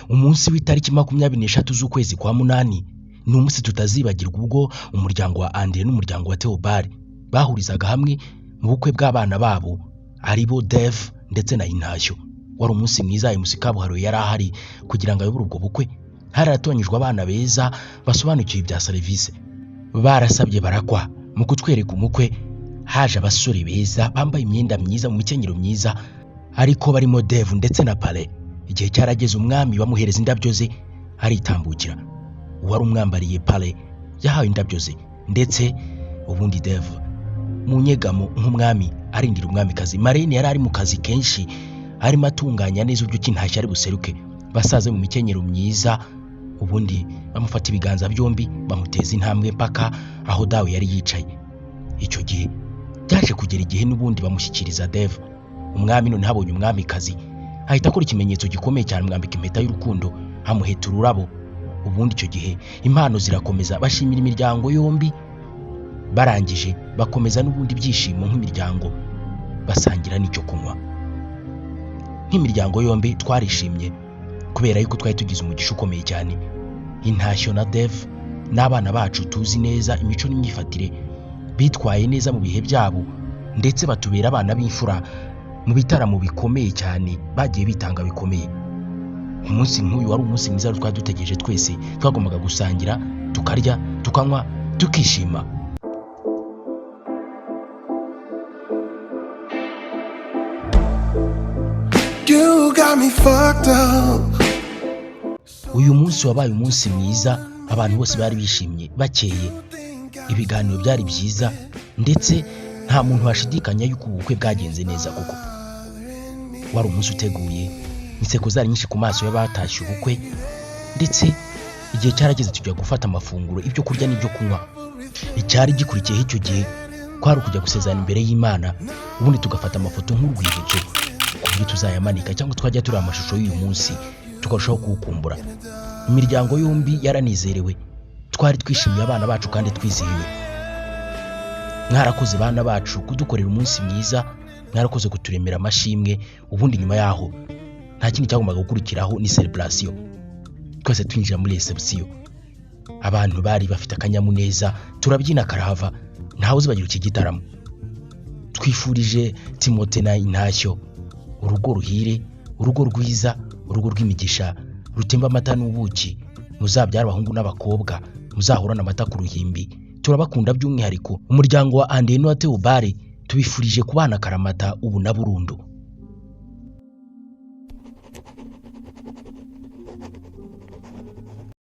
Umunsi w'itariki 23 z'ukwezi kwa munani ni umunsi tutazibagirwa ubwo umuryango wa Andre n'umuryango wa Theobald bahurizaga hamwe mu bukwe bw'abana babo aribo Dev ndetse na Intashyo. Wari umunsi mwiza MC Kabuhariwe yari ahari kugira ngo ayobore ubwo bukwe. Haratonyijwe abana beza basobanukiwe ibya service. Barasabye barakwa mu kutwereka umukwe. Haje abasore beza bambaye imyenda myiza mu mikenyero myiza ariko barimo Dev ndetse na Pale. Igihe cyarageze umwami bamuhereza indabyo ze aritambukira. Uwari umwambariye Pale yahawe indabyo ze ndetse ubundi Dev mu nyegamo nk'umwami arindira umwamikazi. Marene yari ari mu kazi kenshi arimo atunganya neza uburyo Intashyo ari buseruke. Basaze mu mikenyero myiza ubundi bamufata ibiganza byombi bamuteza intambwe mpaka aho dawe yari yicaye. Icyo gihe byaje kugera igihe n'ubundi bamushyikiriza Dev. Umwami none habonye umwamikazi ahita akora ikimenyetso gikomeye cyane, mwambika impeta y'urukundo, amuheta ururabo. Ubundi icyo gihe impano zirakomeza, bashimira imiryango yombi. Barangije bakomeza n'ubundi byishimo nk'imiryango, basangira n'icyo kunywa. Nk'imiryango yombi twarishimye kubera yuko twari tugize umugisha ukomeye cyane. Intashyo na Dev n'abana bacu tuzi neza imico n'imyifatire, bitwaye neza mu bihe byabo ndetse batubera abana b'imfura mu bitaramo bikomeye cyane, bagiye bitanga bikomeye. Umunsi nk'uyu wari umunsi mwiza twari dutegereje twese. Twagombaga gusangira, tukarya, tukanywa, tukishima. You got me fucked up. Uyu munsi wabaye umunsi mwiza, abantu bose bari bishimye bakeye. Ibiganiro byari byiza ndetse nta muntu washidikanya yuko ubukwe bwagenze neza kuko wari umunsi uteguye. Inseko zari nyinshi ku maso y'abatashye ubukwe ndetse igihe cyarageze tujya gufata amafunguro, ibyo kurya n'ibyo kunywa. Icyari gikurikiyeho icyo gihe kwari kujya gusezerana imbere y'Imana, ubundi tugafata amafoto nk'urwibutso ku buryo tuzayamanika cyangwa twajya turi amashusho y'uyu munsi tukarushaho kuwukumbura. Imiryango yombi yaranizerewe, twari twishimiye abana bacu kandi twizihiwe. Mwarakoze bana bacu kudukorera umunsi mwiza, mwarakoze kuturemera amashimwe. Ubundi nyuma yaho nta kindi cyagombaga gukurikiraho ni celebration. Twese twinjira muri reception, abantu bari bafite akanyamuneza, turabyina karahava, ntawe uzibagira iki gitaramo. Twifurije Timote na Intashyo urugo ruhire, urugo rwiza, urugo rw'imigisha, rutemba amata n'ubuki. Muzabyara abahungu n'abakobwa, muzahorana amata ku ruhimbi. Turabakunda by'umwihariko umuryango wa Andre na Theobald, tubifurije kubana karamata ubu na burundu.